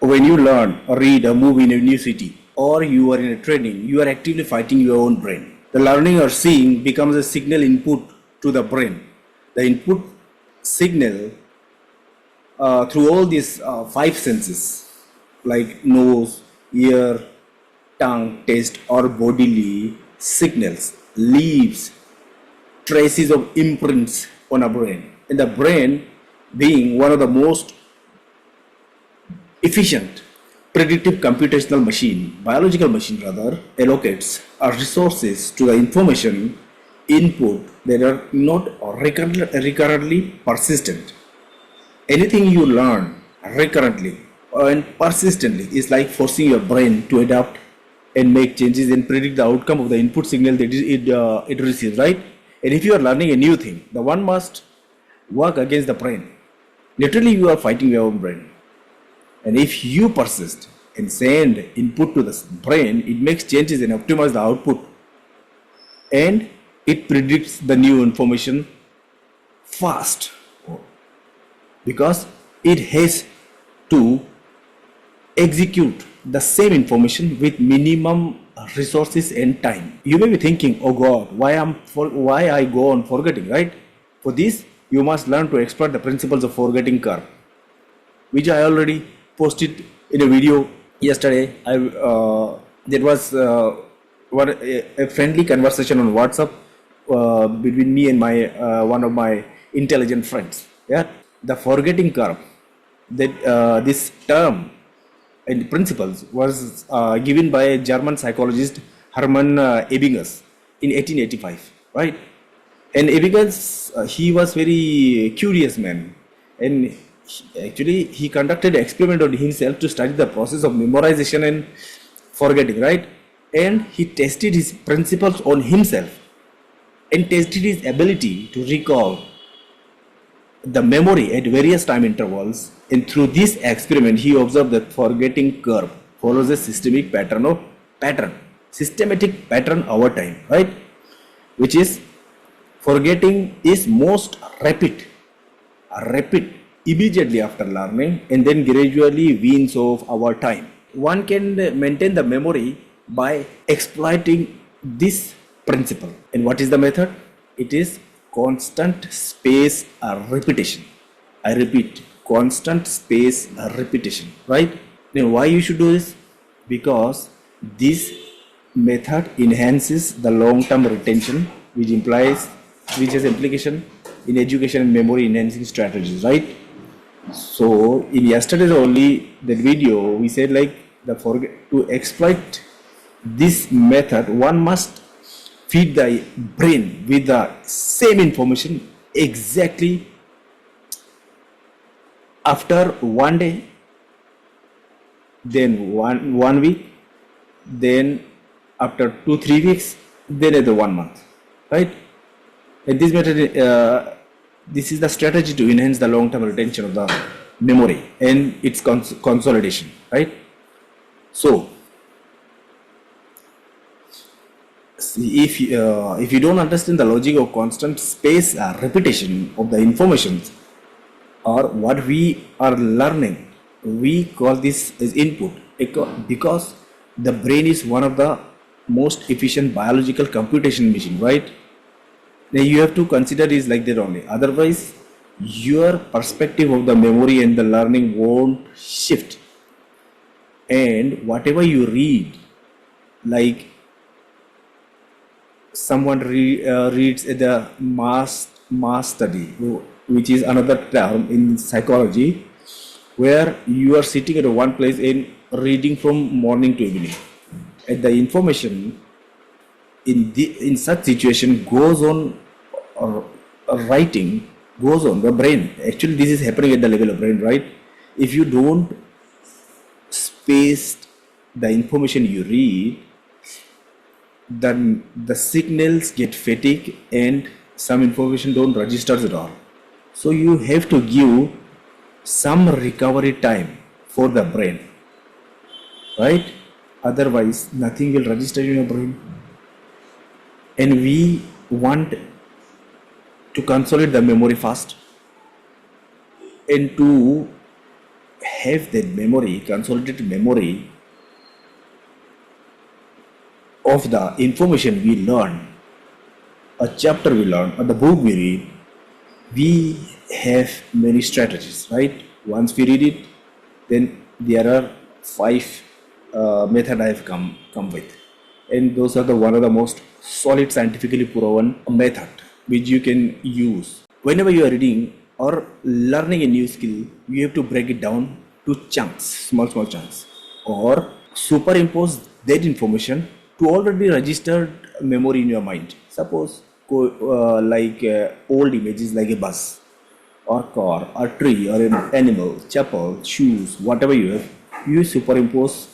When you learn or read a movie in a new city or you are in a training, you are actively fighting your own brain. The learning or seeing becomes a signal input to the brain. The input signal through all these five senses like nose, ear, tongue, taste or bodily signals leaves traces of imprints on a brain. And the brain being one of the most efficient predictive computational machine, biological machine rather, allocates resources to the information input that are not recurrently persistent. Anything you learn recurrently and persistently is like forcing your brain to adapt and make changes and predict the outcome of the input signal that it receives, right? And if you are learning a new thing, the one must work against the brain. Literally, you are fighting your own brain. And if you persist and send input to the brain, it makes changes and optimizes the output. And it predicts the new information fast because it has to execute the same information with minimum resources and time. You may be thinking, oh God, why I go on forgetting, right? For this, you must learn to exploit the principles of forgetting curve, which I already posted in a video yesterday. There was a friendly conversation on WhatsApp between me and my one of my intelligent friends. Yeah, the forgetting curve. That this term and principles was given by German psychologist Hermann Ebbinghaus in 1885, right? And Ebbinghaus, he was very curious man, and he conducted an experiment on himself to study the process of memorization and forgetting, right? And he tested his principles on himself and tested his ability to recall the memory at various time intervals. And through this experiment, he observed that forgetting curve follows a systematic pattern over time, right? Which is forgetting is most rapid immediately after learning and then gradually weans off our time. One can maintain the memory by exploiting this principle. And what is the method? It is constant space repetition. I repeat, constant space repetition, right? Now, why you should do this? Because this method enhances the long-term retention, which has implication in education and memory enhancing strategies, right? So in yesterday's only that video, we said like to exploit this method, one must feed the brain with the same information exactly after one day, then one week, then after 2-3 weeks, then at the 1 month, right? And this method, this is the strategy to enhance the long-term retention of the memory and its consolidation, right? So, if you don't understand the logic of constant space repetition of the information or what we are learning, we call this as input because the brain is one of the most efficient biological computation machine, right? Now you have to consider is like that only. Otherwise, your perspective of the memory and the learning won't shift. And whatever you read, like someone reads the mass study, which is another term in psychology, where you are sitting at one place and reading from morning to evening, and the information in such situation goes on writing goes on the brain. Actually, this is happening at the level of brain, right? If you don't space the information you read, then the signals get fatigued and some information don't register at all. So you have to give some recovery time for the brain, right? Otherwise, nothing will register in your brain. And we want to consolidate the memory fast and to have that memory, consolidated memory of the information we learn, a chapter we learn, or the book we read, we have many strategies, right? Once we read it, then there are five method I have come with, and those are the one of the most solid scientifically proven method which you can use whenever you are reading or learning a new skill. You have to break it down to chunks, small chunks, or superimpose that information to already registered memory in your mind. Suppose old images like a bus or car or tree or an animal, chapel, shoes, whatever you have, you superimpose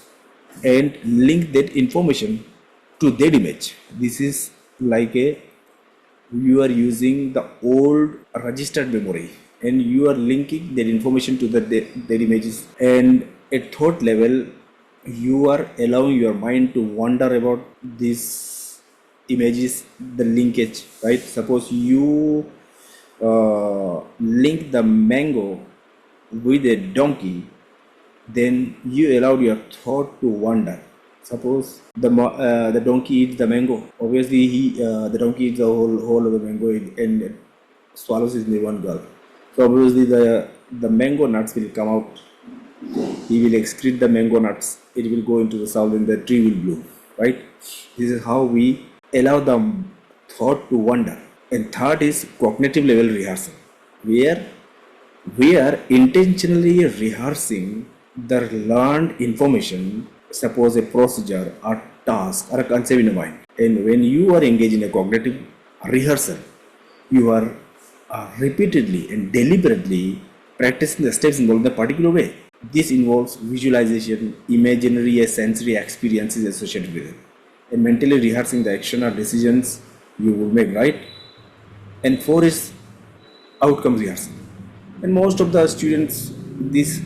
and link that information to that image. This is like a you are using the old registered memory and you are linking that information to that images, and at thought level you are allowing your mind to wonder about these images, the linkage, right? Suppose you link the mango with a donkey, then you allowed your thought to wander. Suppose the donkey eats the mango. Obviously, the donkey eats the whole of the mango and swallows it in one gulp. So obviously, the mango nuts will come out. He will excrete the mango nuts. It will go into the soil, and the tree will bloom. Right? This is how we allow the thought to wander. And third is cognitive level rehearsal, where we are intentionally rehearsing the learned information, suppose a procedure or task or a concept in a mind. And when you are engaged in a cognitive rehearsal, you are repeatedly and deliberately practicing the steps involved in a particular way. This involves visualization, imaginary and sensory experiences associated with it, and mentally rehearsing the action or decisions you would make, right? And four is outcome rehearsal, and most of the students this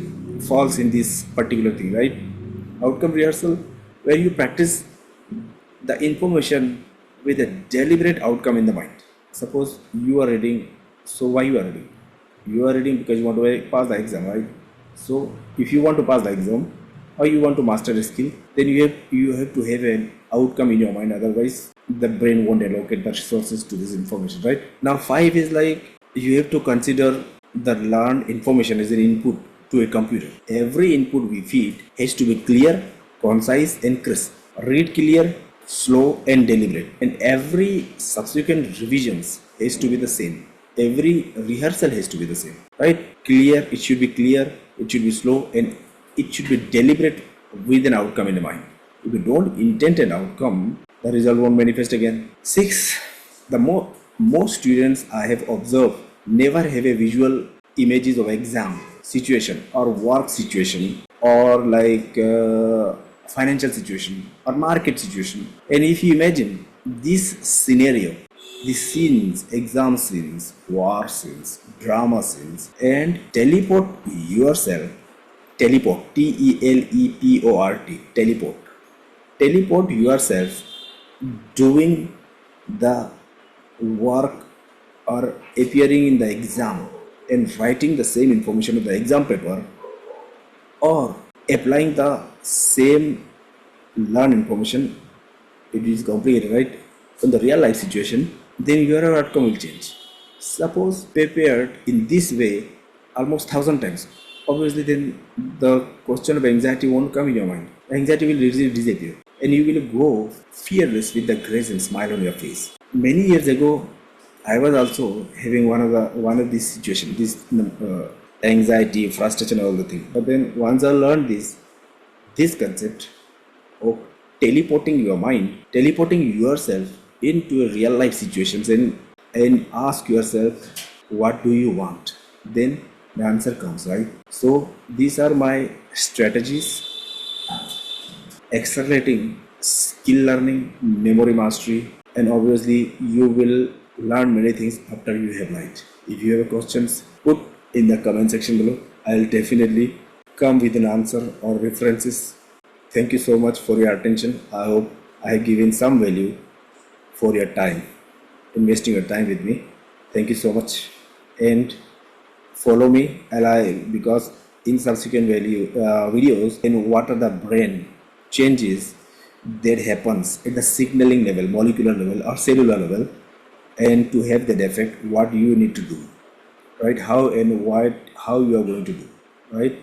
falls in this particular thing, right? Outcome rehearsal, where you practice the information with a deliberate outcome in the mind. Suppose you are reading, so why you are reading? You are reading because you want to pass the exam, right? So if you want to pass the exam or you want to master a skill, then you have to have an outcome in your mind, otherwise the brain won't allocate the resources to this information, right? Now five is like you have to consider the learned information as an input to a computer. Every input we feed has to be clear, concise, and crisp. Read clear, slow, and deliberate. And every subsequent revisions has to be the same. Every rehearsal has to be the same. Right? Clear, it should be clear, it should be slow, and it should be deliberate with an outcome in mind. If you don't intend an outcome, the result won't manifest again. Six, the most students I have observed never have a visual images of exam situation or work situation or financial situation or market situation. And if you imagine this scenario, the scenes, exam scenes, war scenes, drama scenes, and teleport yourself, teleport, Teleport, teleport yourself doing the work or appearing in the exam and writing the same information of the exam paper, or applying the same learned information, it is complicated, right? In the real life situation, then your outcome will change. Suppose prepared in this way almost 1,000 times. Obviously, then the question of anxiety won't come in your mind. Anxiety will disappear, and you will go fearless with the grace and smile on your face. Many years ago, I was also having one of these situations, anxiety, frustration, all the thing. But then once I learned this concept of teleporting your mind, teleporting yourself into a real life situations, and ask yourself, what do you want? Then the answer comes, right? So these are my strategies: accelerating skill learning, memory mastery, and obviously you will learn many things after you have learned. If you have questions, put in the comment section below. I'll definitely come with an answer or references. Thank you so much for your attention. I hope I have given some value for your time, investing your time with me. Thank you so much, and follow me because in subsequent videos in what are the brain changes that happens at the signaling level, molecular level or cellular level, and to have that effect, what you need to do, right? How and what, how you are going to do, right?